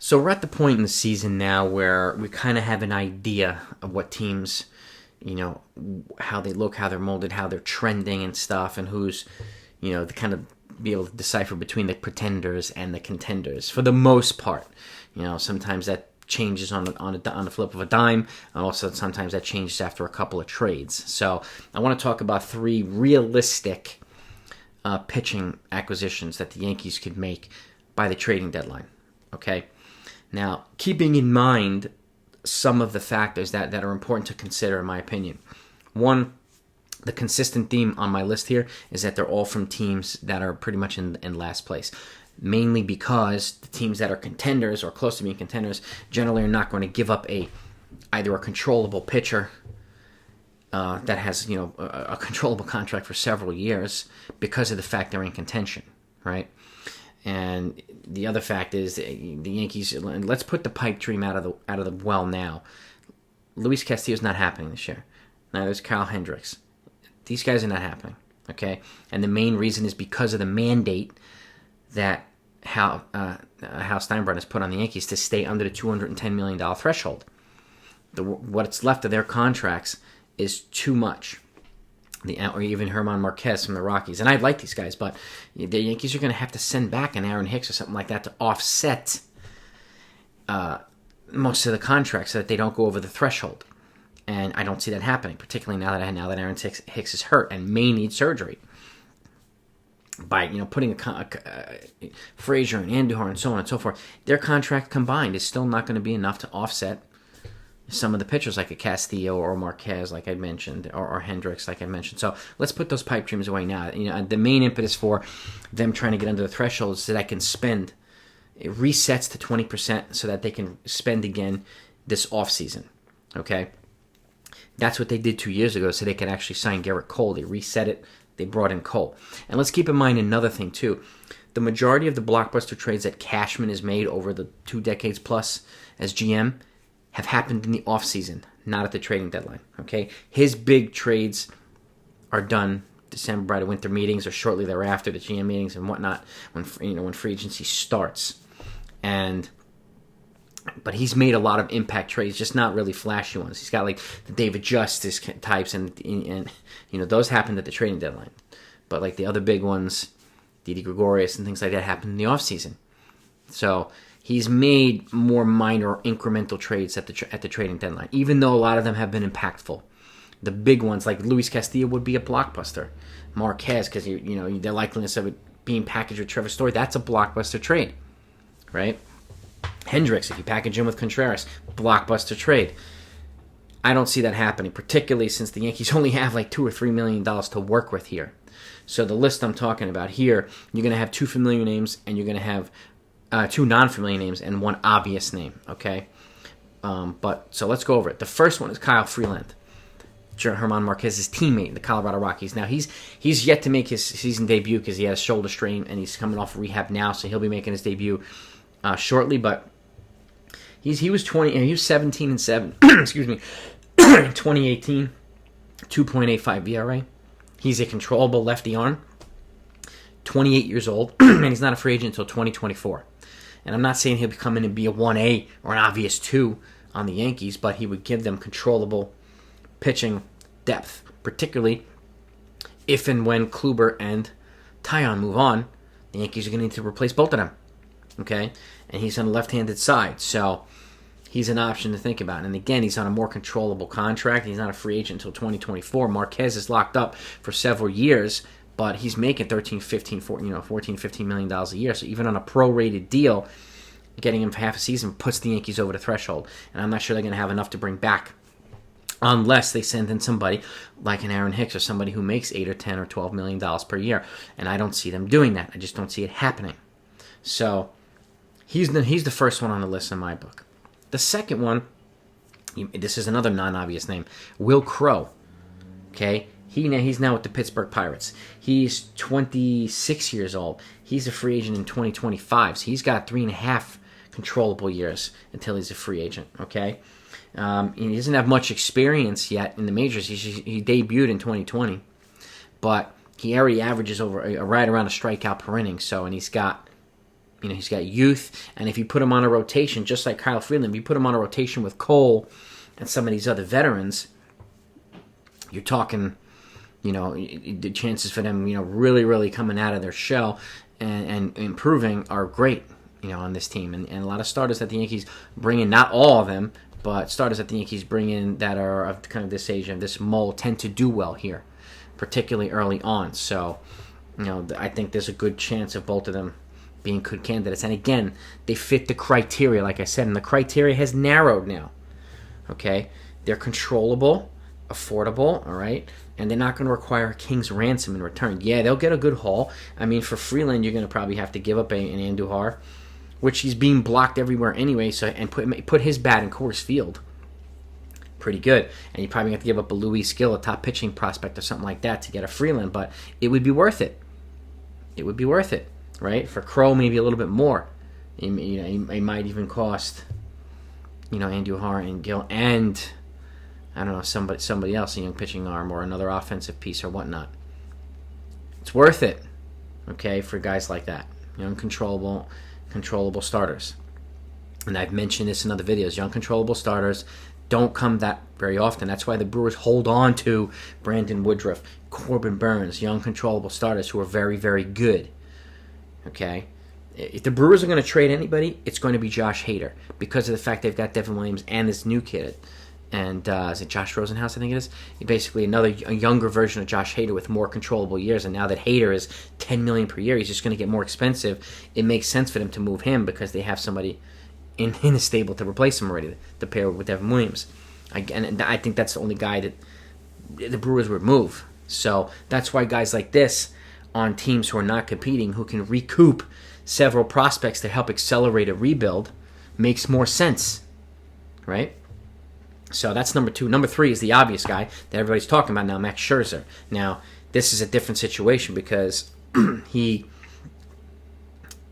So we're at the point in the season now where we kind of have an idea of what teams, how they look, how they're molded, how they're trending and stuff, and who's, to kind of be able to decipher between the pretenders and the contenders for the most part. Sometimes that changes on the flip of a dime, and also sometimes that changes after a couple of trades. So I want to talk about three realistic pitching acquisitions that the Yankees could make by the trading deadline. Okay? Now, keeping in mind some of the factors that are important to consider, in my opinion. One, the consistent theme on my list here is that they're all from teams that are pretty much in last place. Mainly because the teams that are contenders or close to being contenders generally are not going to give up either a controllable pitcher that has a controllable contract for several years because of the fact they're in contention, right? And the other fact is the Yankees. Let's put the pipe dream out of the well now. Luis Castillo's not happening this year. Neither is Kyle Hendricks. These guys are not happening. Okay, and the main reason is because of the mandate that Hal Steinbrenner has put on the Yankees to stay under the $210 million threshold. What's left of their contracts is too much. Or even Gerrit Marquez from the Rockies. And I like these guys, but the Yankees are going to have to send back an Aaron Hicks or something like that to offset most of the contracts so that they don't go over the threshold. And I don't see that happening, particularly now that Aaron Hicks is hurt and may need surgery. By putting Frazier and Andujar and so on and so forth, their contract combined is still not going to be enough to offset some of the pitchers like a Castillo or Marquez, like I mentioned, or Hendricks, like I mentioned. So let's put those pipe dreams away now. The main impetus for them trying to get under the threshold is so that I can spend. It resets to 20% so that they can spend again this offseason. Okay? That's what they did 2 years ago, so they could actually sign Gerrit Cole. They reset it. They brought in Cole. And let's keep in mind another thing, too. The majority of the blockbuster trades that Cashman has made over the 2 decades plus as GM have happened in the offseason, not at the trading deadline. Okay, his big trades are done December by the winter meetings or shortly thereafter, the GM meetings and whatnot, when free agency starts. But he's made a lot of impact trades, just not really flashy ones. He's got like the David Justice types, and those happened at the trading deadline. But like the other big ones, Didi Gregorius and things like that, happened in the offseason. So he's made more minor incremental trades at the trading deadline, even though a lot of them have been impactful. The big ones, like Luis Castillo, would be a blockbuster. Marquez, because the likeliness of it being packaged with Trevor Story, that's a blockbuster trade, right? Hendricks, if you package him with Contreras, blockbuster trade. I don't see that happening, particularly since the Yankees only have like $2 or $3 million to work with here. So the list I'm talking about here, you're going to have 2 familiar names, and you're going to have 2 non-familiar names and 1 obvious name, okay? So let's go over it. The first one is Kyle Freeland, Gerrit Marquez's teammate in the Colorado Rockies. Now, he's yet to make his season debut because he had a shoulder strain, and he's coming off rehab now, so he'll be making his debut shortly. But he was 17-7, excuse me, in 2018, 2.85 ERA. He's a controllable lefty arm, 28 years old, and he's not a free agent until 2024. And I'm not saying he'll come in and be a 1A or an obvious 2 on the Yankees, but he would give them controllable pitching depth, particularly if and when Kluber and Taillon move on. The Yankees are going to need to replace both of them, okay? And he's on the left-handed side, so he's an option to think about. And again, he's on a more controllable contract. He's not a free agent until 2024. Marquez is locked up for several years, but he's making $14-15 million a year. So even on a prorated deal, getting him for half a season puts the Yankees over the threshold. And I'm not sure they're going to have enough to bring back unless they send in somebody like an Aaron Hicks or somebody who makes $8 or $10 or $12 million per year. And I don't see them doing that. I just don't see it happening. So he's the first one on the list in my book. The second one, this is another non-obvious name, Will Crowe. Okay? He's now with the Pittsburgh Pirates. He's 26 years old. He's a free agent in 2025, so he's got 3.5 controllable years until he's a free agent, okay? He doesn't have much experience yet in the majors. He debuted in 2020, but he already averages over right around a strikeout per inning, and he's got He's got youth, and if you put him on a rotation, just like Kyle Freeland, if you put him on a rotation with Cole and some of these other veterans, you're talking, the chances for them, really, really coming out of their shell and improving are great, on this team. And a lot of starters that the Yankees bring in, not all of them, but starters that the Yankees bring in that are of kind of this age and this mold tend to do well here, particularly early on. So, I think there's a good chance of both of them being good candidates. And again, they fit the criteria, like I said, and the criteria has narrowed now. Okay? They're controllable, affordable, all right? And they're not going to require a king's ransom in return. Yeah, they'll get a good haul. I mean, for Freeland, you're going to probably have to give up an Andujar, which he's being blocked everywhere anyway, so and put his bat in Coors Field. Pretty good. And you probably have to give up a Luis Gil, a top pitching prospect or something like that to get a Freeland, but it would be worth it. It would be worth it, right? For Crow, maybe a little bit more. He might even cost, Andujar and Gil and, I don't know, somebody else, a young pitching arm or another offensive piece or whatnot. It's worth it, okay, for guys like that. Young, controllable starters. And I've mentioned this in other videos. Young, controllable starters don't come that very often. That's why the Brewers hold on to Brandon Woodruff, Corbin Burns, young, controllable starters who are very, very good. Okay? If the Brewers are going to trade anybody, it's going to be Josh Hader because of the fact they've got Devin Williams and this new kid. And is it Josh Rosenhaus, I think it is? Basically a younger version of Josh Hader with more controllable years. And now that Hader is $10 million per year, he's just going to get more expensive. It makes sense for them to move him because they have somebody in the stable to replace him already, to pair with Devin Williams. And I think that's the only guy that the Brewers would move. So that's why guys like this on teams who are not competing, who can recoup several prospects to help accelerate a rebuild, makes more sense, right? So that's number 2. Number 3 is the obvious guy that everybody's talking about now, Max Scherzer. Now, this is a different situation because he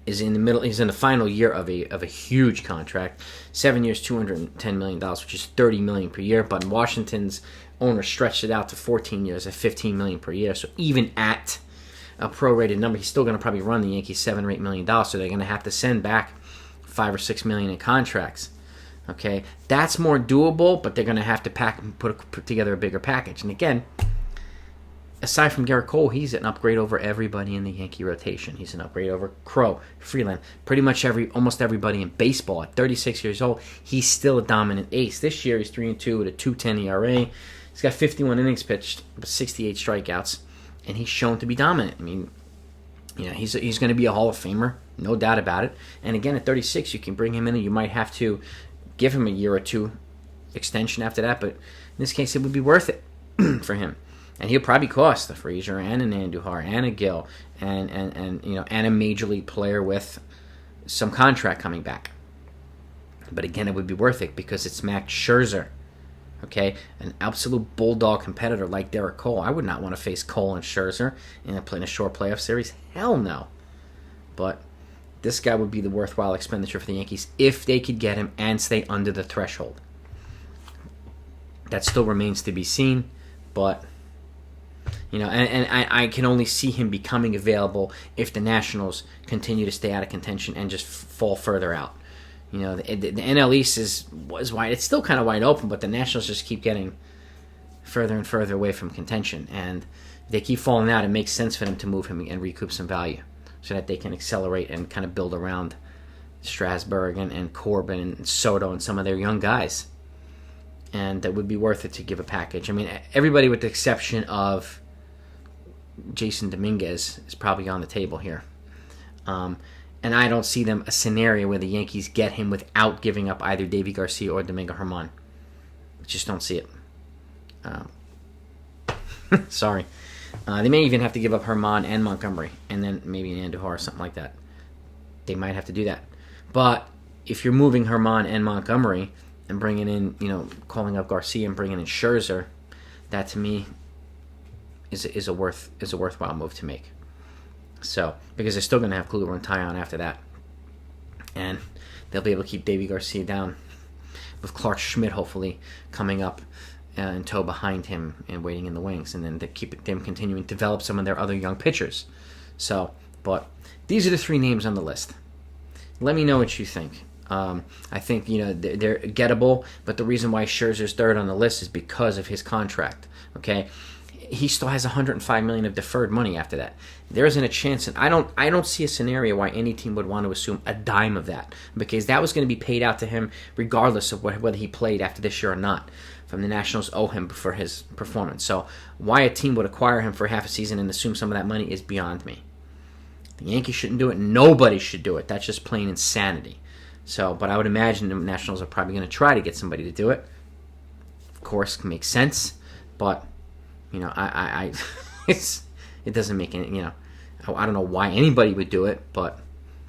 is in the middle. He's in the final year of a huge contract, 7 years, $210 million, which is $30 million per year. But Washington's owner stretched it out to 14 years at $15 million per year. So even at a prorated number, he's still going to probably run the Yankees $7 or $8 million. So they're going to have to send back $5 or $6 million in contracts. Okay, that's more doable, but they're going to have to put together a bigger package. And again, aside from Gerrit Cole, he's an upgrade over everybody in the Yankee rotation. He's an upgrade over Crow, Freeland, pretty much almost everybody in baseball. At 36 years old, he's still a dominant ace. This year, he's 3-2 with a 2.10 ERA. He's got 51 innings pitched, but 68 strikeouts, and he's shown to be dominant. I mean, he's going to be a Hall of Famer, no doubt about it. And again, at 36, you can bring him in, and you might have to give him a year or two extension after that, but in this case, it would be worth it for him. And he'll probably cost a Frazier and an Andujar and a Gil and a major league player with some contract coming back. But again, it would be worth it because it's Max Scherzer, okay, an absolute bulldog competitor like Gerrit Cole. I would not want to face Cole and Scherzer in a short playoff series. Hell no. But this guy would be the worthwhile expenditure for the Yankees if they could get him and stay under the threshold. That still remains to be seen, but and I can only see him becoming available if the Nationals continue to stay out of contention and just fall further out. The NL East was wide. It's still kind of wide open, but the Nationals just keep getting further and further away from contention, and they keep falling out. It makes sense for them to move him and recoup some value so that they can accelerate and kind of build around Strasburg and Corbin and Soto and some of their young guys. And that would be worth it to give a package. I mean, everybody with the exception of Jason Dominguez is probably on the table here. And I don't see a scenario where the Yankees get him without giving up either Davy Garcia or Domingo Germán. I just don't see it. Sorry. They may even have to give up Germán and Montgomery, and then maybe an Andujar or something like that. They might have to do that. But if you're moving Germán and Montgomery and bringing in, calling up Garcia and bringing in Scherzer, that to me is a worthwhile move to make. So, because they're still going to have Kluber and Taillon after that. And they'll be able to keep Davy Garcia down with Clark Schmidt hopefully coming up in tow behind him and waiting in the wings. And then to keep them continuing to develop some of their other young pitchers. So, but these are the 3 names on the list. Let me know what you think. I think they're gettable, but the reason why Scherzer's third on the list is because of his contract. Okay, he still has $105 million of deferred money after that. There isn't a chance, and I don't see a scenario why any team would want to assume a dime of that, because that was going to be paid out to him regardless of whether he played after this year or not. From the Nationals owe him for his performance. So why a team would acquire him for half a season and assume some of that money is beyond me. The Yankees shouldn't do it. Nobody should do it. That's just plain insanity. So, but I would imagine the Nationals are probably going to try to get somebody to do it. Of course, it makes sense, but it doesn't make any. I don't know why anybody would do it, but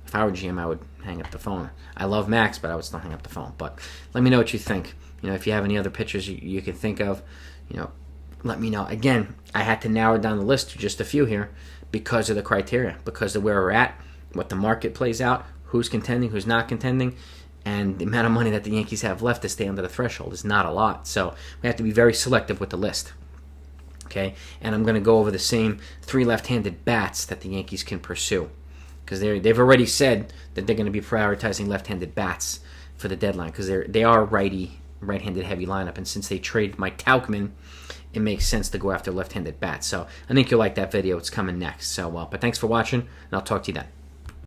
if I were GM, I would hang up the phone. I love Max, but I would still hang up the phone. But let me know what you think. If you have any other pitchers you can think of, let me know. Again, I had to narrow down the list to just a few here because of the criteria, because of where we're at, what the market plays out, who's contending, who's not contending, and the amount of money that the Yankees have left to stay under the threshold is not a lot. So we have to be very selective with the list. Okay, and I'm going to go over the same 3 left-handed bats that the Yankees can pursue, because they've already said that they're going to be prioritizing left-handed bats for the deadline, because they are right-handed heavy lineup, and since they traded Mike Tauchman, it makes sense to go after left-handed bats. So I think you'll like that video. It's coming next. So, but thanks for watching, and I'll talk to you then.